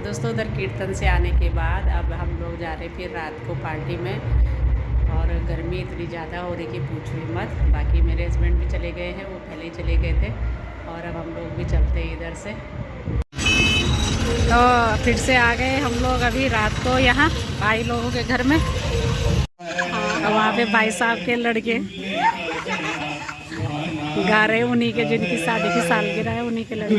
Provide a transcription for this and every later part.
दोस्तों उधर कीर्तन से आने के बाद अब हम लोग जा रहे फिर रात को पार्टी में। और गर्मी इतनी ज़्यादा हो रही कि पूछो ही मत। बाकी मेरे हस्बैंड भी चले गए हैं, वो पहले ही चले गए थे और अब हम लोग भी चलते हैं इधर से। तो फिर से आ गए हम लोग अभी रात को यहाँ भाई लोगों के घर में। और वहाँ पे भाई साहब के लड़के गा रहे, उन्हीं के जिनकी शादी की सालगिरह है उन्हीं के लड़के।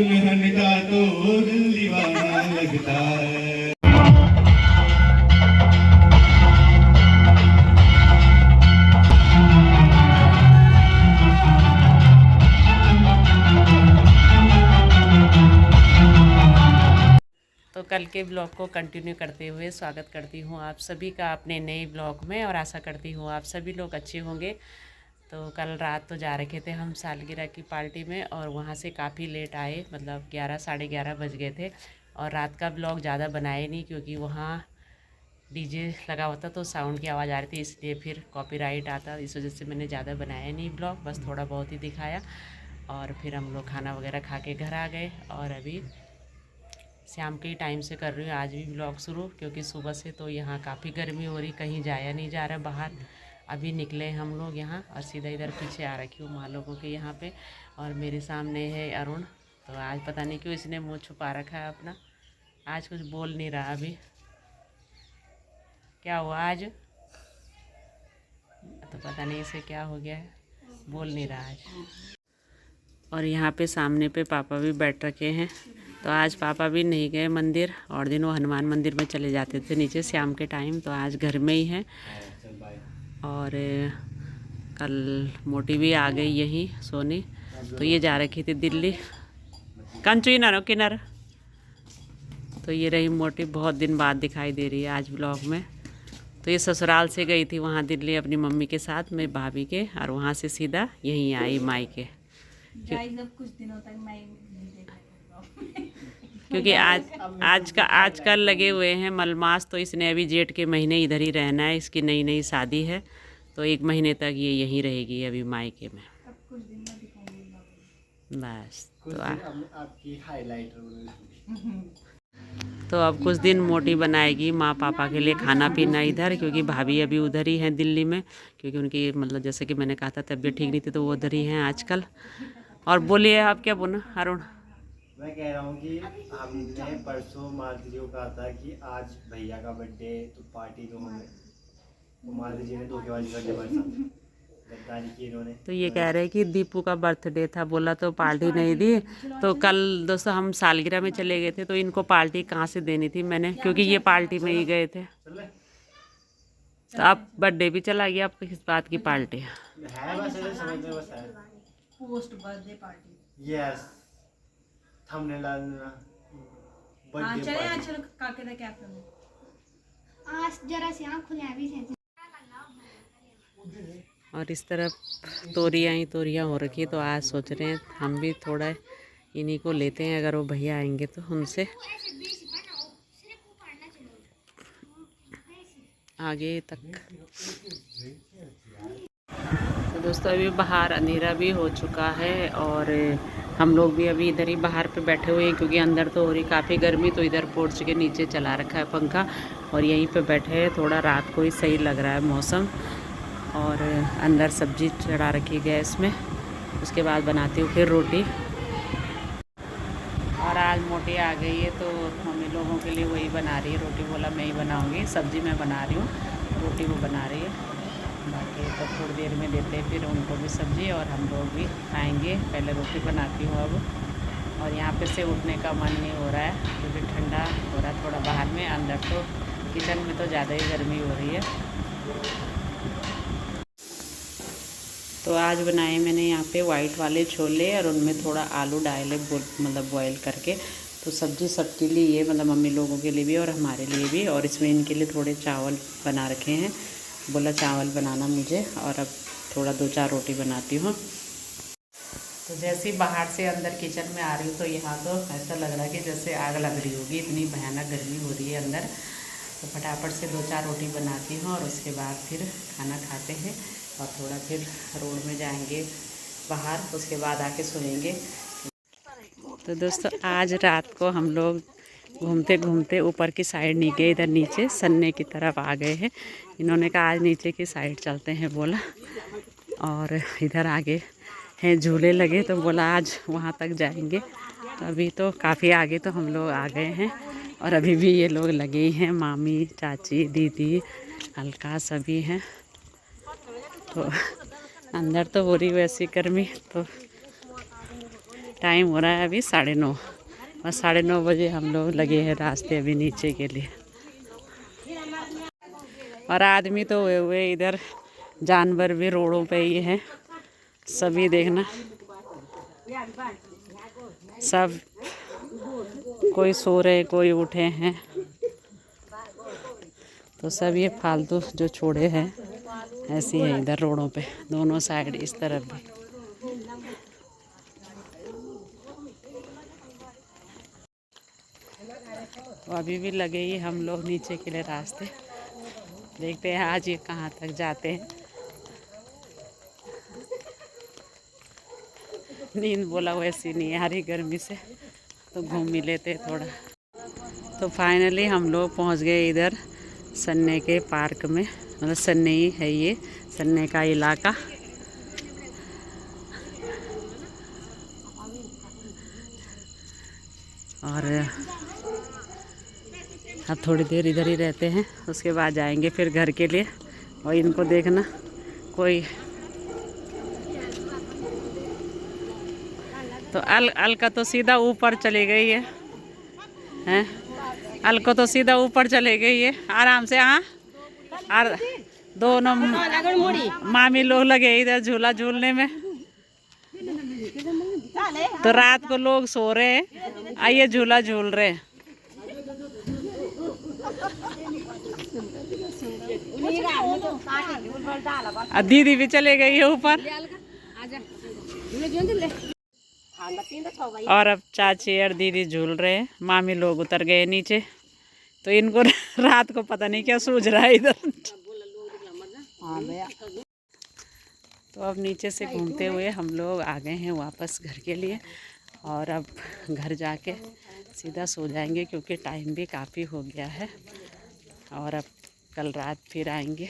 तो कल के ब्लॉग को कंटिन्यू करते हुए स्वागत करती हूँ आप सभी का अपने नए ब्लॉग में, और आशा करती हूँ आप सभी लोग अच्छे होंगे। तो कल रात तो जा रखे थे हम सालगिरह की पार्टी में और वहाँ से काफ़ी लेट आए, मतलब 11 साढ़े 11 बज गए थे। और रात का ब्लॉग ज़्यादा बनाए नहीं क्योंकि वहाँ डीजे लगा हुआ था तो साउंड की आवाज़ आ रही थी, इसलिए फिर कॉपीराइट आता, इस वजह से मैंने ज़्यादा बनाया नहीं ब्लॉग, बस थोड़ा बहुत ही दिखाया। और फिर हम लोग खाना वगैरह खा के घर आ गए और अभी शाम के टाइम से कर रही हूँ आज भी ब्लॉग शुरू, क्योंकि सुबह से तो यहाँ काफ़ी गर्मी हो रही, कहीं जाया नहीं जा रहा बाहर। अभी निकले हम लोग यहाँ और सीधा इधर पीछे आ रखी हूँ माँ लोगों के यहाँ पे। और मेरे सामने है अरुण। तो आज पता नहीं क्यों इसने मुँह छुपा रखा है अपना, आज कुछ बोल नहीं रहा। अभी क्या हुआ आज, तो पता नहीं इसे क्या हो गया है, बोल नहीं रहा आज। और यहाँ पे सामने पे पापा भी बैठ रखे हैं। तो आज पापा भी नहीं गए मंदिर, और दिन वो हनुमान मंदिर में चले जाते थे नीचे शाम के टाइम, तो आज घर में ही है। और कल मोटी भी आ गई यहीं सोनी, तो ये जा रखी थी दिल्ली। कंचू इनर किनर। तो ये रही मोटी, बहुत दिन बाद दिखाई दे रही है आज ब्लॉग में। तो ये ससुराल से गई थी वहाँ दिल्ली अपनी मम्मी के साथ, मेरी भाभी के, और वहाँ से सीधा यहीं आई मायके। कुछ दिनों तक मैं नहीं देख रही क्योंकि आजकल लगे हुए हैं मलमास, तो इसने अभी जेठ के महीने इधर ही रहना है, इसकी नई नई शादी है तो 1 महीने तक ये यहीं रहेगी अभी मायके में। अब कुछ दिन में दिखाऊंगी बस तो आपकी हाईलाइट तो अब कुछ दिन मोटी बनाएगी माँ पापा के लिए खाना पीना इधर, क्योंकि भाभी अभी उधर ही हैं दिल्ली में, क्योंकि उनकी मतलब जैसे कि मैंने कहा था तबीयत ठीक नहीं थी तो वो उधर ही हैं आजकल। और बोलिए आप क्या बोला अरुण? मैं कह रहा हूँ कि हमने परसों मालती जी को कहा था कि आज भैया का बर्थडे तो पार्टी तो हमें, तो मालती जी ने धोखेबाजी कर दिया हमारे साथ, गद्दारी की इन्होंने। तो ये कह रहे हैं कि दीपू का बर्थडे था, बोला तो पार्टी नहीं दी। तो कल दोस्तों हम सालगिरह में चले गए थे, तो इनको पार्टी कहाँ से देनी थी मैंने, क्योंकि ये पार्टी में ही गए थे। तो अब बर्थडे भी चला गया, आपको किस बात की पार्टी है? बस ऐसे समझ में बस है। Post birthday party. Yes, thumbnail डालना। हां चले आज, चलो काके दा कैप्टन आज जरा से आँख खुले अभी से। और इस तरफ तोरियाँ ही तोरियाँ हो रखी है, तो आज सोच रहे हैं हम भी थोड़ा इन्हीं को लेते हैं, अगर वो भैया आएंगे तो उनसे आगे तक। तो दोस्तों अभी बाहर अंधेरा भी हो चुका है और हम लोग भी अभी इधर ही बाहर पे बैठे हुए हैं, क्योंकि अंदर तो हो रही काफ़ी गर्मी, तो इधर पोर्च के नीचे चला रखा है पंखा और यहीं पे बैठे हैं। थोड़ा रात को ही सही लग रहा है मौसम। और अंदर सब्जी चढ़ा रखी गैस में, उसके बाद बनाती हूँ फिर रोटी। और आज मोटी आ गई है तो मम्मी लोगों के लिए वही बना रही है, रोटी बोला मैं ही बनाऊँगी, सब्ज़ी मैं बना रही हूँ, रोटी वो बना रही है। बाकी तो थोड़ी देर में देते हैं फिर उनको भी सब्ज़ी और हम लोग भी खाएंगे। पहले रोटी बनाती हूँ अब। और यहाँ पे से उठने का मन नहीं हो रहा है क्योंकि ठंडा हो रहा है थोड़ा बाहर में, अंदर तो किचन में तो ज़्यादा ही गर्मी हो रही है। तो आज बनाए मैंने यहाँ पे वाइट वाले छोले और उनमें थोड़ा आलू डाले, मतलब बॉयल करके। तो सब्ज़ी सबके लिए ये, मतलब मम्मी लोगों के लिए भी और हमारे लिए भी। और इसमें इनके लिए थोड़े चावल बना रखे हैं, बोला चावल बनाना मुझे, और अब थोड़ा 2-4 रोटी बनाती हूँ। तो जैसे ही बाहर से अंदर किचन में आ रही हूँ तो यहाँ तो ऐसा लग रहा है कि जैसे आग लग रही होगी, इतनी भयानक गर्मी हो रही है अंदर। तो फटाफट से 2-4 रोटी बनाती हूँ और उसके बाद फिर खाना खाते हैं और थोड़ा फिर रोड में जाएंगे बाहर, उसके बाद आके सोएंगे। तो दोस्तों आज रात को हम लोग घूमते घूमते ऊपर की साइड नहीं गए, इधर नीचे सन्ने की तरफ आ गए हैं। इन्होंने कहा आज नीचे की साइड चलते हैं बोला, और इधर आगे हैं झूले लगे तो बोला आज वहाँ तक जाएंगे। तो अभी तो काफ़ी आगे तो हम लोग आ गए हैं, और अभी भी ये लोग लगे ही हैं, मामी, चाची, दीदी, अलका सभी हैं। तो अंदर तो हो रही वैसी गर्मी। तो टाइम हो रहा है अभी 9:30, और 9:30 बजे हम लोग लगे हैं रास्ते अभी नीचे के लिए। और आदमी तो हुए हुए इधर, जानवर भी रोडों पे ही हैं सभी, देखना सब कोई सो रहे कोई उठे हैं। तो सब ये फालतू जो छोड़े हैं ऐसी है इधर रोडों पे, दोनों साइड इस तरफ भी। तो अभी भी लगे ही हम लोग नीचे के लिए रास्ते, देखते हैं आज ये कहाँ तक जाते हैं। नींद बोला वैसी नहीं आ रही गर्मी से, तो घूम ही लेते थोड़ा। तो फाइनली हम लोग पहुँच गए इधर सन्ने के पार्क में, मतलब सन्ने ही है ये, सन्ने का इलाका। और अब थोड़ी देर इधर ही रहते हैं, उसके बाद जाएंगे फिर घर के लिए। और इनको देखना, कोई तो अलका तो सीधा ऊपर चली गई है, हैं? अलका तो सीधा ऊपर चली गई है आराम से। हाँ, और दोनों मामी लोग लगे इधर झूला झूलने में। तो रात को लोग सो रहे हैं, आइए झूला झूल रहे हैं। दीदी भी चले गई है ऊपर, और अब चाची और दीदी झूल रहे हैं, मामी लोग उतर गए नीचे। तो इनको रात को पता नहीं क्या सूझ रहा है इधर। तो अब नीचे से घूमते हुए हम लोग आ गए हैं वापस घर के लिए, और अब घर जाके सीधा सो जाएंगे क्योंकि टाइम भी काफ़ी हो गया है, और अब कल रात फिर आएंगे।